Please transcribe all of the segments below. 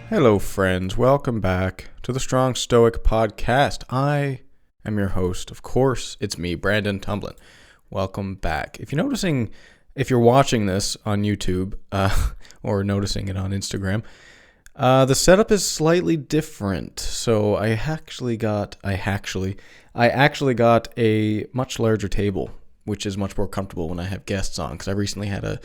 Hello, friends. Welcome back to the Strong Stoic Podcast. I am your host. Of course, it's me, Brandon Tumblin. Welcome back. If you're watching this on YouTube or noticing it on Instagram, the setup is slightly different. So I actually got a much larger table, which is much more comfortable when I have guests on, because I recently had a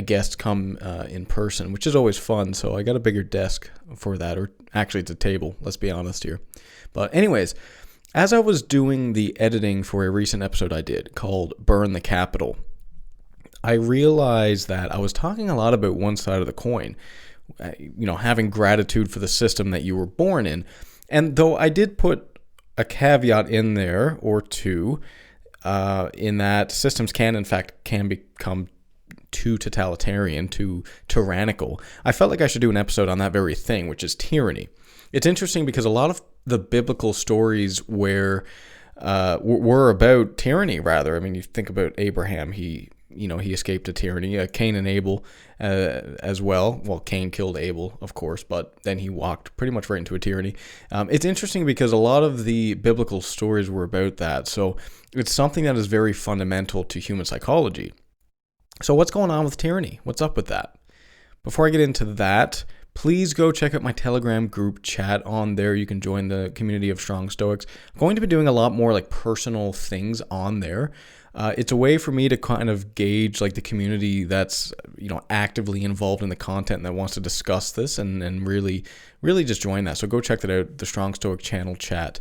guest come in person, which is always fun. So I got a bigger desk for that, or actually it's a table, let's be honest here. But anyways, as I was doing the editing for a recent episode I did called Burn the Capital, I realized that I was talking a lot about one side of the coin, having gratitude for the system that you were born in. And though I did put a caveat in there or two, in that systems can become too totalitarian, too tyrannical, I felt like I should do an episode on that very thing, which is tyranny. It's interesting because a lot of the biblical stories were about tyranny, rather. I mean, you think about Abraham, he escaped a tyranny. Cain and Abel as well. Well, Cain killed Abel, of course, but then he walked pretty much right into a tyranny. It's interesting because a lot of the biblical stories were about that. So it's something that is very fundamental to human psychology. So what's going on with tyranny? What's up with that? Before I get into that, please go check out my Telegram group chat. On there, you can join the community of Strong Stoics. I'm going to be doing a lot more like personal things on there. It's a way for me to kind of gauge like the community that's actively involved in the content and that wants to discuss this and really just join that. So go check that out, the Strong Stoic channel chat.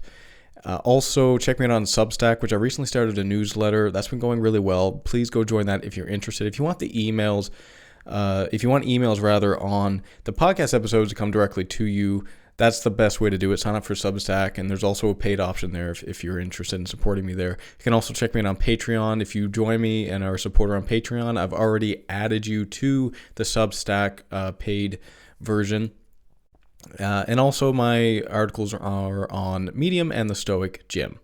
Also, check me out on Substack, which I recently started a newsletter. That's been going really well. Please go join that if you're interested. If you want emails on the podcast episodes to come directly to you, that's the best way to do it. Sign up for Substack, and there's also a paid option there if you're interested in supporting me there. You can also check me out on Patreon. If you join me and are a supporter on Patreon, I've already added you to the Substack paid version. And also my articles are on Medium and the Stoic Gym.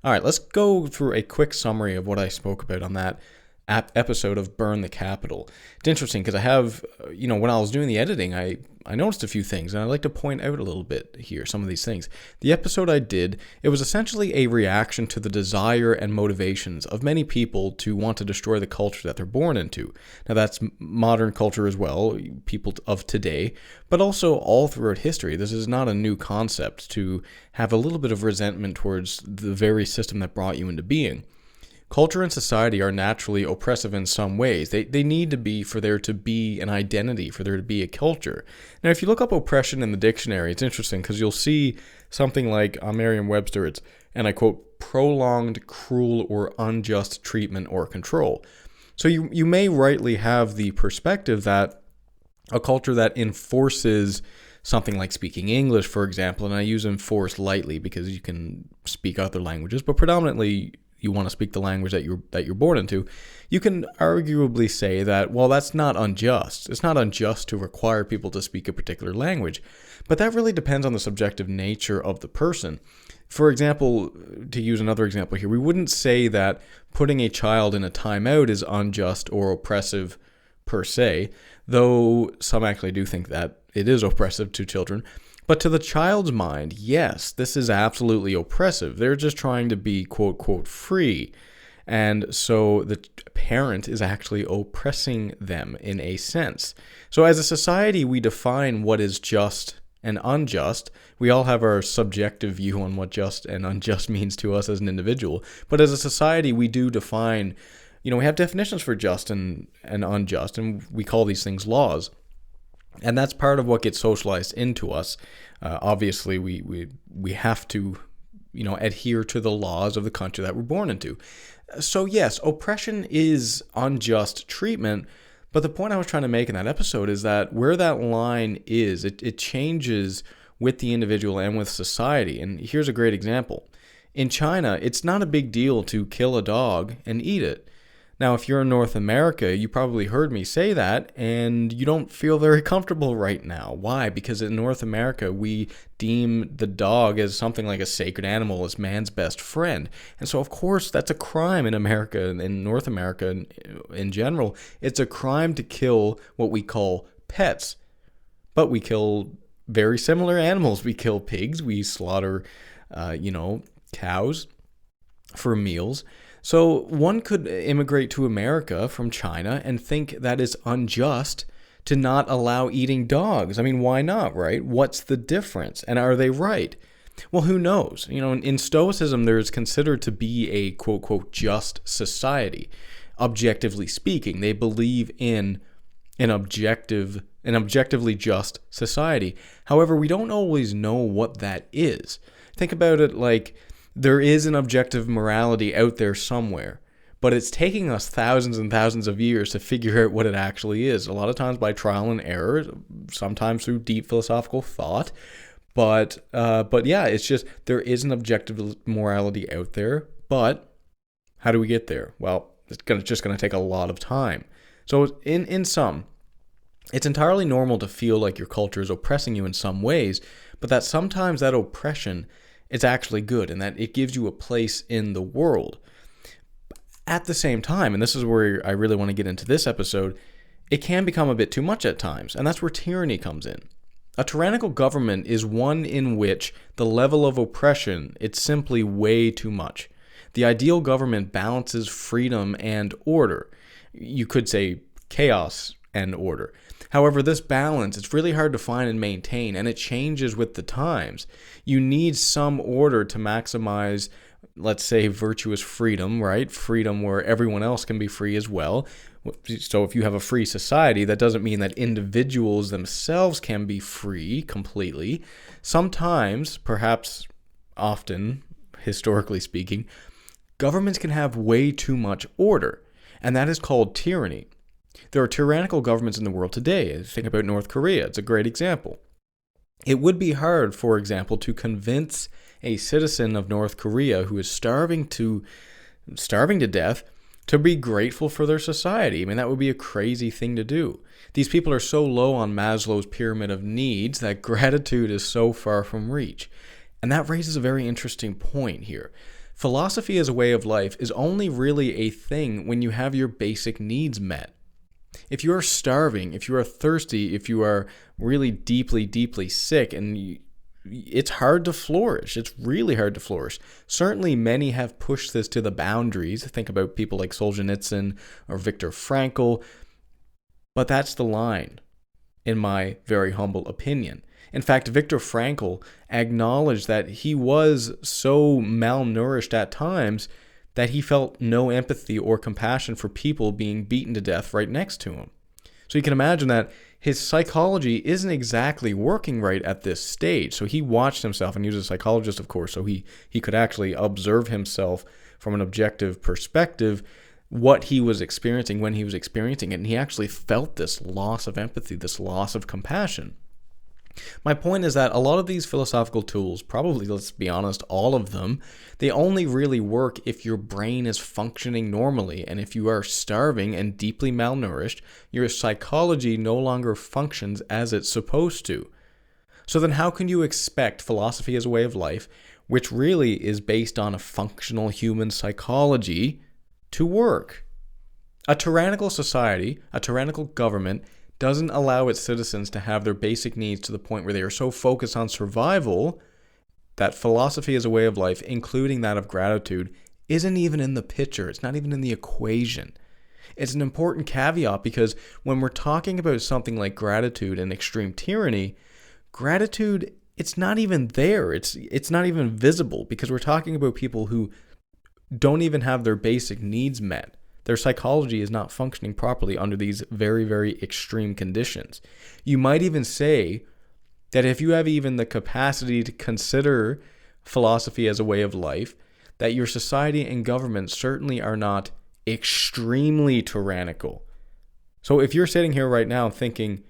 All right, let's go through a quick summary of what I spoke about on that episode of Burn the Capital. It's interesting because I have, when I was doing the editing, I noticed a few things, and I'd like to point out a little bit here, some of these things. The episode I did, it was essentially a reaction to the desire and motivations of many people to want to destroy the culture that they're born into. Now, that's modern culture as well, people of today, but also all throughout history. This is not a new concept to have a little bit of resentment towards the very system that brought you into being. Culture and society are naturally oppressive in some ways. They need to be for there to be an identity, for there to be a culture. Now, if you look up oppression in the dictionary, it's interesting because you'll see something like on Merriam-Webster, it's, and I quote, prolonged, cruel, or unjust treatment or control. So you may rightly have the perspective that a culture that enforces something like speaking English, for example, and I use enforce lightly because you can speak other languages, but predominantly you want to speak the language that you're born into, you can arguably say that, well, that's not unjust. It's not unjust to require people to speak a particular language, but that really depends on the subjective nature of the person. For example, to use another example here, we wouldn't say that putting a child in a timeout is unjust or oppressive per se, though some actually do think that it is oppressive to children. But to the child's mind, yes, this is absolutely oppressive. They're just trying to be, quote, quote, free. And so the parent is actually oppressing them in a sense. So as a society, we define what is just and unjust. We all have our subjective view on what just and unjust means to us as an individual. But as a society, we do define, we have definitions for just and unjust, and we call these things laws. And that's part of what gets socialized into us. Obviously, we have to, adhere to the laws of the country that we're born into. So yes, oppression is unjust treatment. But the point I was trying to make in that episode is that where that line is, it changes with the individual and with society. And here's a great example. In China, it's not a big deal to kill a dog and eat it. Now, if you're in North America, you probably heard me say that, and you don't feel very comfortable right now. Why? Because in North America, we deem the dog as something like a sacred animal, as man's best friend. And so, of course, that's a crime in America, in North America in general. It's a crime to kill what we call pets. But we kill very similar animals. We kill pigs, we slaughter, cows for meals. So one could immigrate to America from China and think that is unjust to not allow eating dogs. I mean, why not, right? What's the difference? And are they right? Well, who knows? In Stoicism, there is considered to be a quote, quote, just society. Objectively speaking, they believe in an objectively just society. However, we don't always know what that is. Think about it like there is an objective morality out there somewhere, but it's taking us thousands and thousands of years to figure out what it actually is. A lot of times by trial and error, sometimes through deep philosophical thought. But yeah, it's just there is an objective morality out there. But how do we get there? Well, it's just going to take a lot of time. So in sum, it's entirely normal to feel like your culture is oppressing you in some ways, but that sometimes that oppression is actually good and that it gives you a place in the world. At the same time, and this is where I really want to get into this episode, it can become a bit too much at times, and that's where tyranny comes in. A tyrannical government is one in which the level of oppression, it's simply way too much. The ideal government balances freedom and order. You could say chaos and order. However, this balance, it's really hard to find and maintain, and it changes with the times. You need some order to maximize, let's say, virtuous freedom, right? Freedom where everyone else can be free as well. So if you have a free society, that doesn't mean that individuals themselves can be free completely. Sometimes, perhaps often, historically speaking, governments can have way too much order, and that is called tyranny. There are tyrannical governments in the world today. Think about North Korea. It's a great example. It would be hard, for example, to convince a citizen of North Korea who is starving to death to be grateful for their society. I mean, that would be a crazy thing to do. These people are so low on Maslow's pyramid of needs that gratitude is so far from reach. And that raises a very interesting point here. Philosophy as a way of life is only really a thing when you have your basic needs met. If you are starving, if you are thirsty, if you are really deeply, deeply sick, and it's hard to flourish. It's really hard to flourish. Certainly, many have pushed this to the boundaries. Think about people like Solzhenitsyn or Viktor Frankl. But that's the line, in my very humble opinion. In fact, Viktor Frankl acknowledged that he was so malnourished at times that he felt no empathy or compassion for people being beaten to death right next to him. So you can imagine that his psychology isn't exactly working right at this stage. So he watched himself, and he was a psychologist, of course, so he could actually observe himself from an objective perspective, what he was experiencing when he was experiencing it. And he actually felt this loss of empathy, this loss of compassion. My point is that a lot of these philosophical tools, probably, let's be honest, all of them, they only really work if your brain is functioning normally. And if you are starving and deeply malnourished, your psychology no longer functions as it's supposed to. So then how can you expect philosophy as a way of life, which really is based on a functional human psychology, to work? A tyrannical society, a tyrannical government, doesn't allow its citizens to have their basic needs to the point where they are so focused on survival that philosophy as a way of life, including that of gratitude, isn't even in the picture. It's not even in the equation. It's an important caveat because when we're talking about something like gratitude and extreme tyranny, gratitude, it's not even there. It's not even visible because we're talking about people who don't even have their basic needs met. Their psychology is not functioning properly under these very, very extreme conditions. You might even say that if you have even the capacity to consider philosophy as a way of life, that your society and government certainly are not extremely tyrannical. So if you're sitting here right now thinking,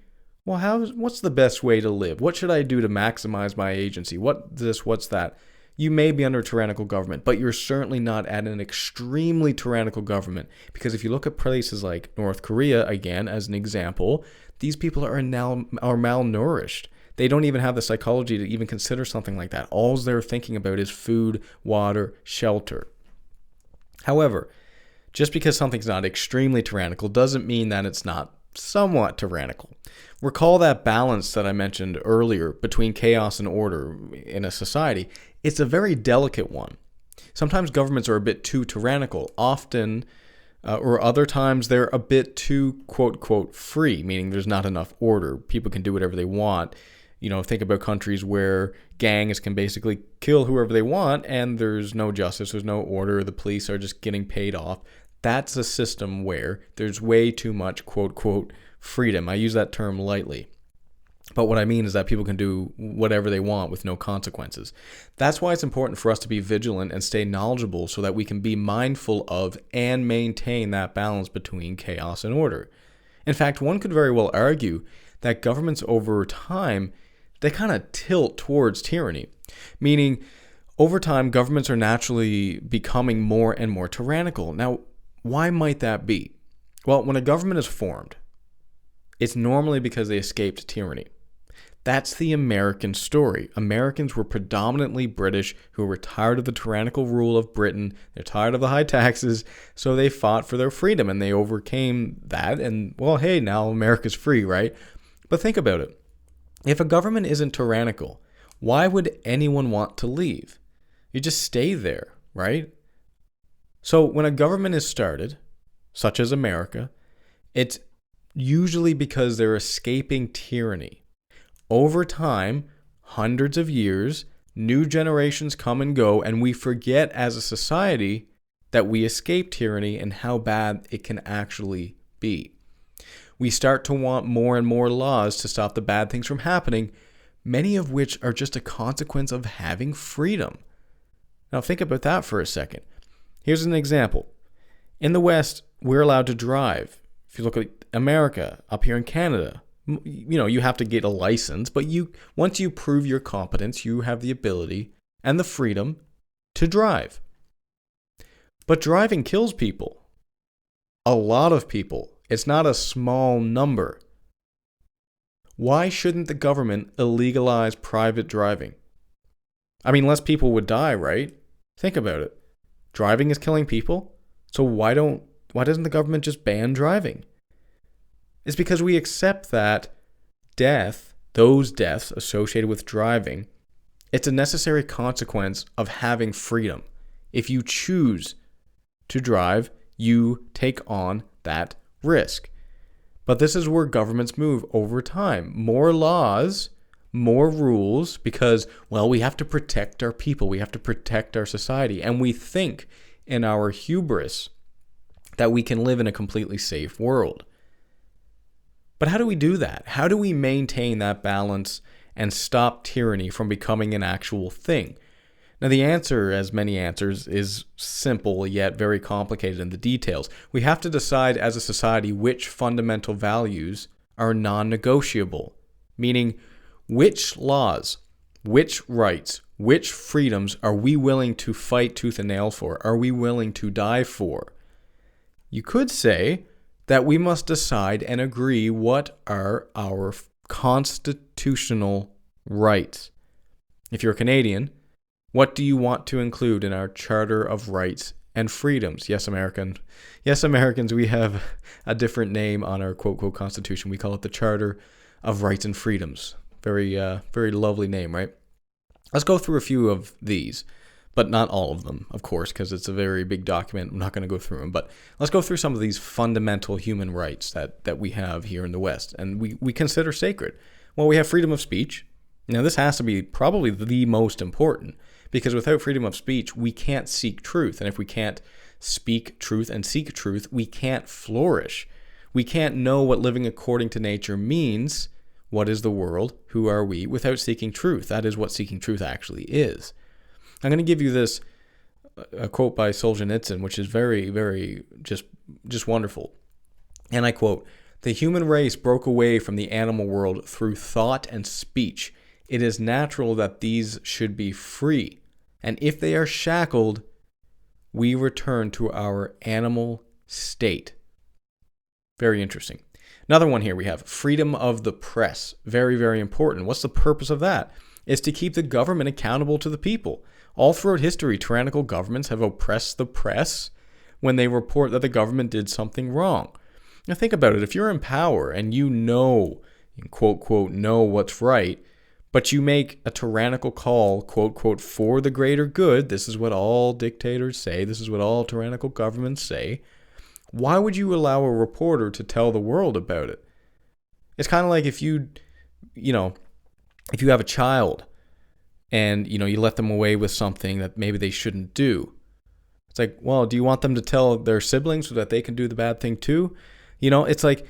well, what's the best way to live? What should I do to maximize my agency? What's that? You may be under a tyrannical government, but you're certainly not at an extremely tyrannical government. Because if you look at places like North Korea, again, as an example, these people are malnourished. They don't even have the psychology to even consider something like that. All they're thinking about is food, water, shelter. However, just because something's not extremely tyrannical doesn't mean that it's not somewhat tyrannical. Recall that balance that I mentioned earlier between chaos and order in a society. It's a very delicate one. Sometimes governments are a bit too tyrannical. Often, or other times, they're a bit too, quote, quote, free, meaning there's not enough order. People can do whatever they want. Think about countries where gangs can basically kill whoever they want and there's no justice, there's no order, the police are just getting paid off. That's a system where there's way too much, quote, quote, freedom. I use that term lightly. But what I mean is that people can do whatever they want with no consequences. That's why it's important for us to be vigilant and stay knowledgeable so that we can be mindful of and maintain that balance between chaos and order. In fact, one could very well argue that governments over time, they kind of tilt towards tyranny, meaning over time, governments are naturally becoming more and more tyrannical. Now, why might that be? Well, when a government is formed, it's normally because they escaped tyranny. That's the American story. Americans were predominantly British who were tired of the tyrannical rule of Britain. They're tired of the high taxes, so they fought for their freedom and they overcame that. And, well, hey, now America's free, right? But think about it. If a government isn't tyrannical, why would anyone want to leave? You just stay there, right? So when a government is started, such as America, it's usually because they're escaping tyranny. Over time, hundreds of years, new generations come and go, and we forget as a society that we escaped tyranny and how bad it can actually be. We start to want more and more laws to stop the bad things from happening, many of which are just a consequence of having freedom. Now think about that for a second. Here's an example. In the West, we're allowed to drive. If you look at America, up here in Canada, you have to get a license, but once you prove your competence, you have the ability and the freedom to drive. But driving kills people. A lot of people. It's not a small number. Why shouldn't the government illegalize private driving? I mean, less people would die, right? Think about it. Driving is killing people, so why doesn't the government just ban driving? It's because we accept that those deaths associated with driving, it's a necessary consequence of having freedom. If you choose to drive, you take on that risk. But this is where governments move over time. More laws, more rules, because, well, we have to protect our people. We have to protect our society. And we think in our hubris that we can live in a completely safe world. But how do we do that? How do we maintain that balance and stop tyranny from becoming an actual thing? Now, the answer, as many answers, is simple yet very complicated in the details. We have to decide as a society which fundamental values are non-negotiable, meaning which laws, which rights, which freedoms are we willing to fight tooth and nail for? Are we willing to die for? You could say that we must decide and agree what are our constitutional rights. If you're a Canadian, what do you want to include in our Charter of Rights and Freedoms? Yes, Americans, we have a different name on our quote-quote Constitution. We call it the Charter of Rights and Freedoms. Very lovely name, right? Let's go through a few of these, but not all of them, of course, because it's a very big document. I'm not going to go through them, but let's go through some of these fundamental human rights that we have here in the West and we consider sacred. Well, we have freedom of speech. Now, this has to be probably the most important, because without freedom of speech, we can't seek truth. And if we can't speak truth and seek truth, we can't flourish. We can't know what living according to nature means. What is the world? Who are we? Without seeking truth. That is what seeking truth actually is. I'm going to give you a quote by Solzhenitsyn, which is very, very just wonderful. And I quote, "The human race broke away from the animal world through thought and speech. It is natural that these should be free. And if they are shackled, we return to our animal state." Very interesting. Another one here we have freedom of the press. Very, very important. What's the purpose of that? It's to keep the government accountable to the people. All throughout history, tyrannical governments have oppressed the press when they report that the government did something wrong. Now think about it. If you're in power and you know, quote, quote, know what's right, but you make a tyrannical call, quote, quote, for the greater good, this is what all dictators say, this is what all tyrannical governments say, why would you allow a reporter to tell the world about it? It's kind of like if you have a child and, you let them away with something that maybe they shouldn't do. It's like, well, do you want them to tell their siblings so that they can do the bad thing too? It's like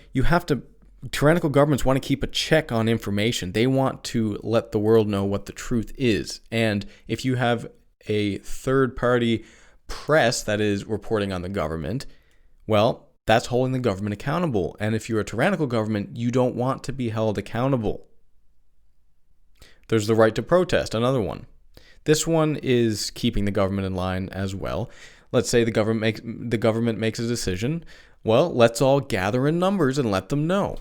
tyrannical governments want to keep a check on information. They want to let the world know what the truth is. And if you have a third-party press that is reporting on the government, well, that's holding the government accountable. And if you're a tyrannical government, you don't want to be held accountable. There's the right to protest, another one. This one is keeping the government in line as well. Let's say the government makes a decision. Well, let's all gather in numbers and let them know.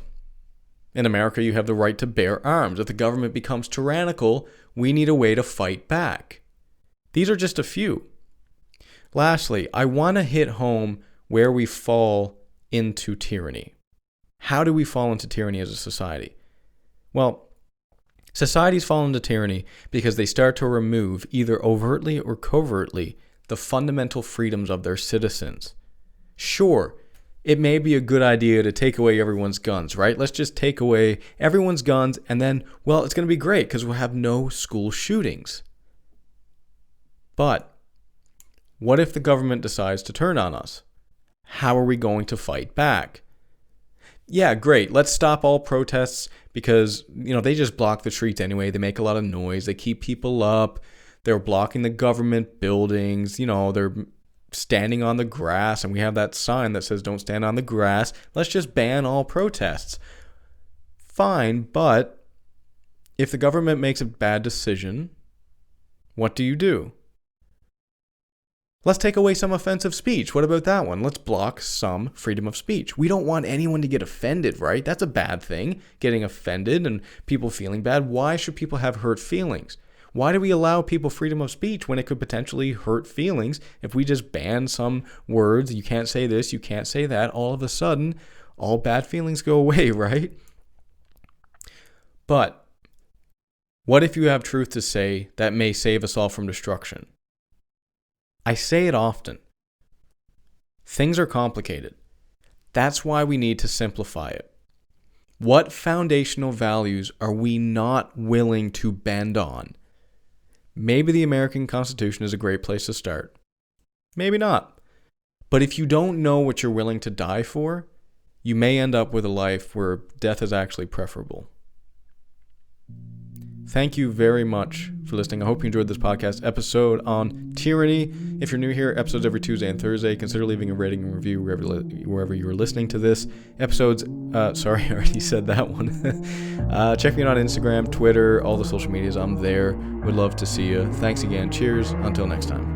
In America, you have the right to bear arms. If the government becomes tyrannical, we need a way to fight back. These are just a few. Lastly, I want to hit home where we fall into tyranny. How do we fall into tyranny as a society? Well, societies fall into tyranny because they start to remove, either overtly or covertly, the fundamental freedoms of their citizens. Sure, it may be a good idea to take away everyone's guns, right? Let's just take away everyone's guns and then, well, it's going to be great because we'll have no school shootings. But what if the government decides to turn on us? How are we going to fight back? Yeah, great. Let's stop all protests because, they just block the streets anyway. They make a lot of noise. They keep people up. They're blocking the government buildings. They're standing on the grass, and we have that sign that says don't stand on the grass. Let's just ban all protests. Fine, but if the government makes a bad decision, what do? Let's take away some offensive speech. What about that one? Let's block some freedom of speech. We don't want anyone to get offended, right? That's a bad thing, getting offended and people feeling bad. Why should people have hurt feelings? Why do we allow people freedom of speech when it could potentially hurt feelings? If we just ban some words, you can't say this, you can't say that, all of a sudden, all bad feelings go away, right? But what if you have truth to say that may save us all from destruction? I say it often. Things are complicated. That's why we need to simplify it. What foundational values are we not willing to bend on? Maybe the American Constitution is a great place to start. Maybe not. But if you don't know what you're willing to die for, you may end up with a life where death is actually preferable. Thank you very much for listening. I hope you enjoyed this podcast episode on tyranny. If you're new here, episodes every Tuesday and Thursday. Consider leaving a rating and review wherever you are listening to this. Episodes, sorry, I already said that one. Check me out on Instagram, Twitter, all the social medias. I'm there. Would love to see you. Thanks again. Cheers. Until next time.